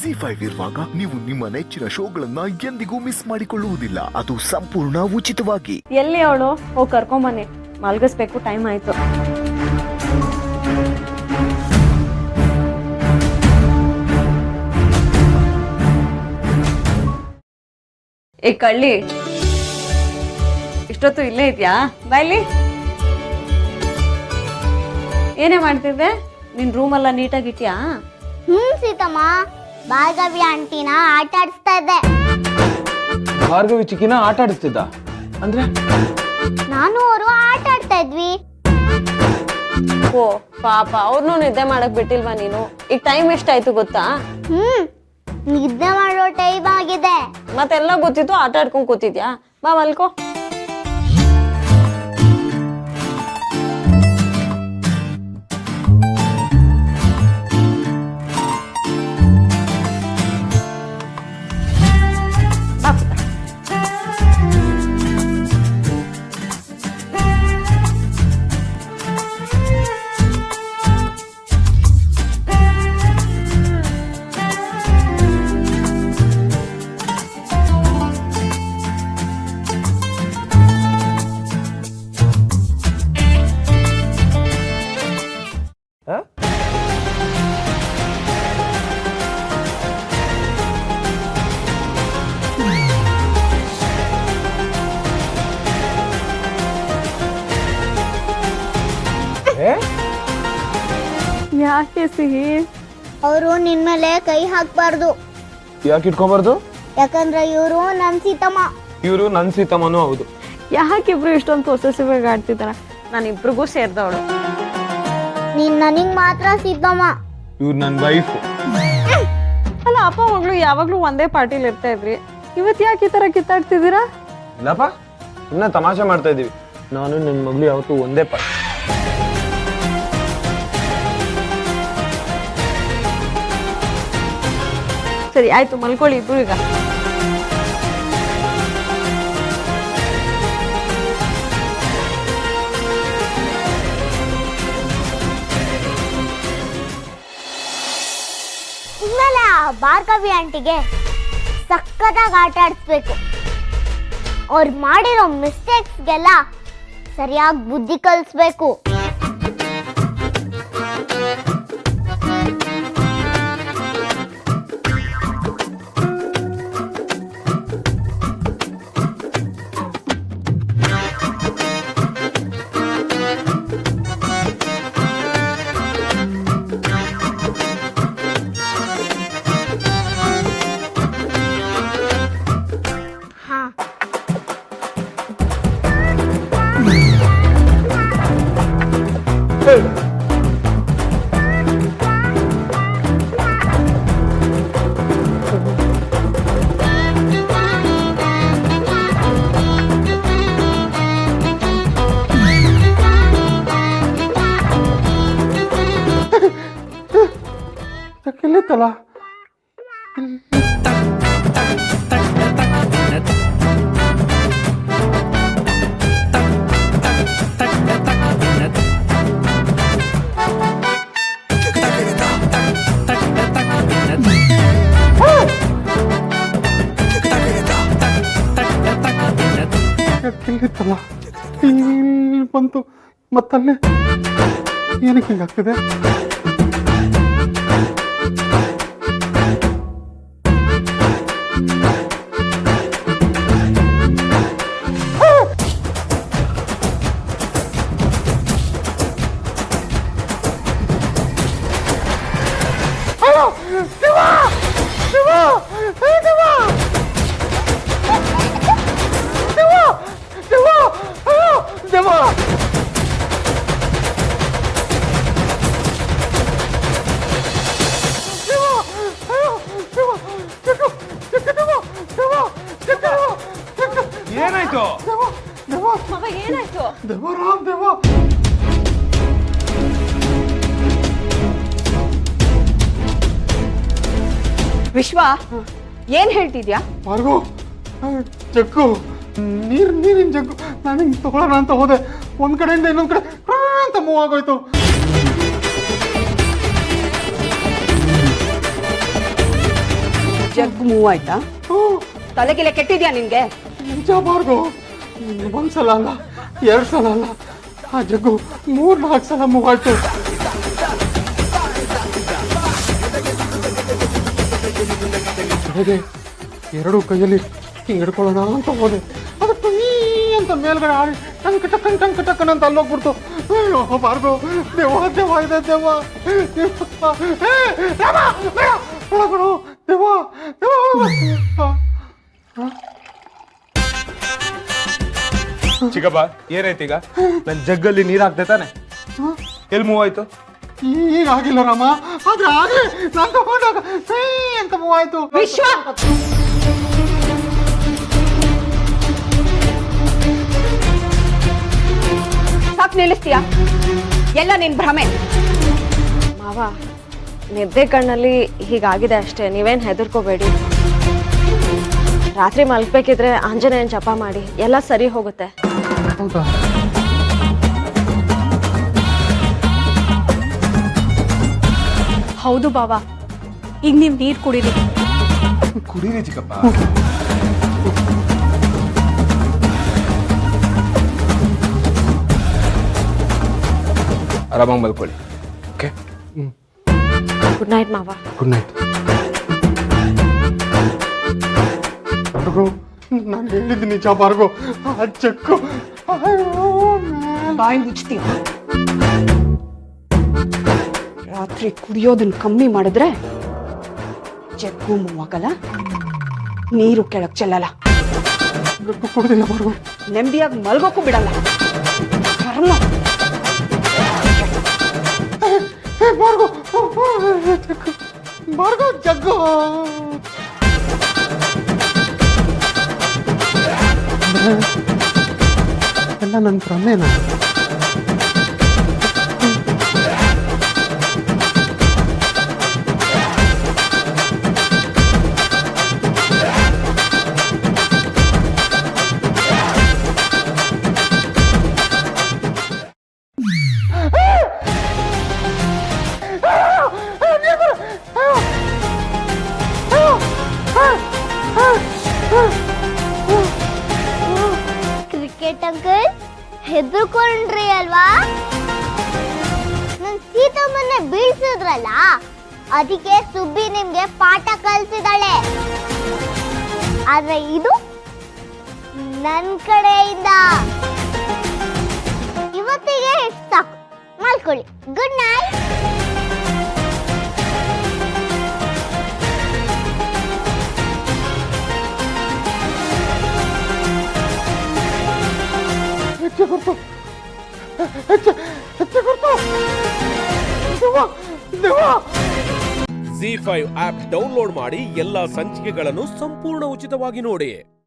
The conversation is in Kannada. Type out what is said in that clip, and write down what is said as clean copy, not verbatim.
ZEE5 ಇರುವಾಗ ನೀವು ನಿಮ್ಮ ನೆಚ್ಚಿನ ಶೋಗಳನ್ನ ಎಂದಿಗೂ ಮಿಸ್ ಮಾಡಿಕೊಳ್ಳುವುದಿಲ್ಲ. ಅದು ಸಂಪೂರ್ಣ ಉಚಿತವಾಗಿ. ಎಲ್ಲಿ ಅವಳು ಹೋಗಿ ಕರ್ಕೊಂಬನ್ನಿ, ಮಲ್ಗಿಸ್ಬೇಕು, ಟೈಮ್ ಆಯ್ತು. ಏ ಕಳ್ಳಿ, ಇಷ್ಟೊತ್ತು ಇಲ್ಲೇ ಇದೆಯಾ? ಬಾಯ್ಲಿ, ಏನೇ ಮಾಡ್ತಿದ್ದೆ? ನಿನ್ ರೂಮ್ ಎಲ್ಲ ನೀಟಾಗಿಟ್ಯಾ? ಸೀತಮ್ಮ, ಭಾರ್ಗವಿ ಆಂಟಿನ ಆಟ ಆಡಿಸ್ತಾ ಇದ್ದೆ. ಭಾರ್ಗವಿ ಚಿಕ್ಕಿನ ಆಟ ಆಡಿಸ್ತಿದ್ದ ಅಂದ್ರೆ? ನಾನು ಅವರು ಆಟ ಆಡ್ತಾ ಇದ್ವಿ. ಓ ಪಾಪ, ಅವ್ರನ್ನೂ ನಿದ್ದೆ ಮಾಡಕ್ ಬಿಟ್ಟಿಲ್ವಾ ನೀನು? ಈಗ ಟೈಮ್ ಎಷ್ಟಾಯ್ತು ಗೊತ್ತಾ? ನಿದ್ದೆ ಮಾಡೋ ಟೈಮ್ ಆಗಿದೆ. ಮತ್ತೆಲ್ಲ ಗೊತ್ತಿತ್ತು, ಆಟ ಆಡ್ಕೊಂಡ್ ಕೂತಿದ್ಯಾ? ಬಾ ಮಲ್ಕೋ. ಯಾಕೆ ಸಿಹಿ? ಅವರು ನಿನ್ ಮೇಲೆ ಕೈ ಹಾಕ್ಬಾರ್ದು. ಯಾಕೆ ಇಟ್ಕೋಬಾರ್ದು? ಯಾಕಂದ್ರೆ ಇವರು ನನ್ ಸೀತಮ್ಮ. ಇವರು ನನ್ ಸೀತಮ್ಮನೂ ಹೌದು. ಯಾಕಿಬ್ರು ಇಷ್ಟೊಂದು ಪೊಸೆಸಿವ್ ಆಗಿ ಆಡ್ತಿದಾರ? ನಾನು ಇಬ್ರಿಗೂ ಸೇರ್ದವಳು. ನೀನ್ ನನಗ್ ಮಾತ್ರ ಸೀತಮ್ಮ. ಇವ್ರು ನನ್ ವೈಫ್. ಅಲ್ಲ, ಅಪ್ಪ ಮಗಳು ಯಾವಾಗ್ಲೂ ಒಂದೇ ಪಾರ್ಟಿಲಿ ಇರ್ತಾ ಇದ್ರಿ, ಇವತ್ ಯಾಕೆ ಈ ತರ ಕಿತ್ತಾಡ್ತಿದ್ದೀರಾ? ಇಲ್ಲಪ್ಪ, ಸುಮ್ಮನೆ ತಮಾಷೆ ಮಾಡ್ತಾ ಇದೀವಿ. ನಾನು ನನ್ನ ಮಗಳು ಯಾವತ್ತೂ ಒಂದೇ ಪಾರ್ಟಿ. ಸರಿ ಆಯ್ತು, ಮಲ್ಕೊಳ್ಳಿ ಇಬ್ರು. ಈಗ ಇನ್ಮೇಲೆ ಆ ಭಾರ್ಗವಿ ಆಂಟಿಗೆ ಸಕ್ಕತ್ತಾಗಿ ಆಟ ಆಡಿಸ್ಬೇಕು. ಅವ್ರು ಮಾಡಿರೋ ಮಿಸ್ಟೇಕ್ಸ್ಗೆಲ್ಲ ಸರಿಯಾಗಿ ಬುದ್ಧಿ ಕಲಿಸ್ಬೇಕು. ತಲ ಬಂತು ಮತ್ತಲ್ಲೇ ಏನಕ್ಕೆ ಹಿಂಗಾಗ್ತಿದೆ? ಏನಾಯ್ತು? ಏನಾಯ್ತು? ವಿಶ್ವ, ಏನ್ ಹೇಳ್ತಿದ್ಯಾ? ಮಾರ್ಗೋ, ಜಗ್ಗು, ನೀರಿನ ಜಗ್ಗು. ನಾನು ಹಿಂಗೆ ತಗೊಳ್ಳೋಣ ಅಂತ ಹೋದೆ, ಒಂದ್ ಕಡೆಯಿಂದ ಇನ್ನೊಂದ್ ಕಡೆ ಅಂತ ಮೂವ್ ಆಗೋಯ್ತು. ಜಗ್ ಮೂವ್ ಆಯ್ತಾ? ತಲೆಗಿಲೆ ಕೆಟ್ಟಿದ್ಯಾ ನಿನ್ಗೆ? ನಿಜ ಬಾರ್ಗೋ, ಒಂದ್ಸಲ ಅಲ್ಲ 2 ಸಲ ಅಲ್ಲ, ಆ ಜಗ್ಗು 3-4 ಸಲ ಮೂವ್ ಆಯ್ತು. ಎರಡು ಕೈಯಲ್ಲಿ ಹಿಂಗೆ ಹಿಡ್ಕೊಳ್ಳೋಣ ಅಂತ ಹೋದೆ, ಅದಕ್ಕೆ ನೀ ಅಂತ ಮೇಲ್ಗಡೆ ಆಡಿ ಟಂಕ ಟಕ್ಕನ್ ಅಂತ ಅಲ್ಲೋಗ್ಬಿಡ್ತು. ಅಯ್ಯೋ ಬಾರ್ಗೋ, ದೇವ ದೇವ ಇದೆ ದೇವ, ಒಳಗಡು ದೇವ ದೇವ. ಚಿಕ್ಕಪ್ಪ ಏನಾಯ್ತೀಗ? ನನ್ ಜಗ್ಗಲ್ಲಿ ನೀರ್ ಹಾಕ್ದೆ ತಾನೆ, ಎಲ್ಲಿ ಮೂವ್ ಆಯ್ತು? ಈಗ ಆಗಿಲ್ಲ ರಾಮ, ಆದ್ರೆ ಆಗ್ಲಿ ನಾನು ತಗೊಂಡಾಗ ಅಂತ ಮೂವ್ ಆಯ್ತು. ವಿಶ್ವ, ಸಾಕ್ ನಿಲ್ಲಿಸ್ತೀಯಾ? ಎಲ್ಲ ನಿನ್ ಭ್ರಮೆ. ಮಾವ, ನಿದ್ದೆ ಕಣ್ಣಲ್ಲಿ ಹೀಗಾಗಿದೆ ಅಷ್ಟೇ, ನೀವೇನ್ ಹೆದರ್ಕೋಬೇಡಿ. ರಾತ್ರಿ ಮಲ್ಬೇಕಿದ್ರೆ ಆಂಜನೇಯನ್ ಜಪ ಮಾಡಿ, ಎಲ್ಲ ಸರಿ ಹೋಗುತ್ತೆ. ಹೌದಾ? ಹೌದು ಬಾವಾ, ಈಗ ನೀವ್ ನೀರ್ ಕುಡೀರಿ. ಕುಡೀರಿ ಚಿಕ್ಕಪ್ಪ. ಆರಾಮಾಗಿ ಮಲ್ಕೊಳ್ಳಿ. ಓಕೆ, ಗುಡ್ ನೈಟ್ ಮಾವ. Good night. ನಾನು ಹೇಳಿದ್ದು ನಿಜ ಬಾರ್ಗೋ, ಆ ಚೆಕ್ಕು ಬಾಯಿ ಮುಚ್ತೀಯ. ರಾತ್ರಿ ಕುಡಿಯೋದನ್ನ ಕಮ್ಮಿ ಮಾಡಿದ್ರೆ ಜಗ್ಗು ಮೂವಾಗಲ್ಲ, ನೀರು ಕೆಳಗ್ ಚೆಲ್ಲಲ್ಲ, ಕೊಡೋದಿಲ್ಲ ಬಾರ್ಗೋ. ನೆಮ್ಮದಿಯಾಗಿ ಮಲ್ಗೋಕ್ಕೂ ಬಿಡಲ್ಲ. ಕರ್ಮ. ಬಾರ್ಗೋ ಚೆಕ್ಕು, ಬಾರ್ಗೋ ಜಗ್ಗು. ಎಲ್ಲ ನನ್ನ ಭ್ರಮೇನಾ? ಕ್ರಿಕೆಟ್ ಅಂಕಲ್ ಹೆದರ್ಕೊಂಡ್ರಿ ಅಲ್ವಾ? ನನ್ ಸೀತಮ್ಮನ್ನೇ ಬೀಳ್ಸಿದ್ರಲ್ಲ, ಅದಕ್ಕೆ ಸುಬ್ಬಿ ನಿಮ್ಗೆ ಪಾಠ ಕಲಿಸಿದಾಳೆ. ಆದ್ರೆ ಇದು ನನ್ ಕಡೆಯಿಂದ. ಇವತ್ತಿಗೆ ಸಾಕು, ಮಲ್ಕೊಳ್ಳಿ. Good night. ZEE5 app download ಮಾಡಿ ಎಲ್ಲಾ ಸಂಚಿಕೆಗಳನ್ನು ಸಂಪೂರ್ಣ ಉಚಿತವಾಗಿ ನೋಡಿ.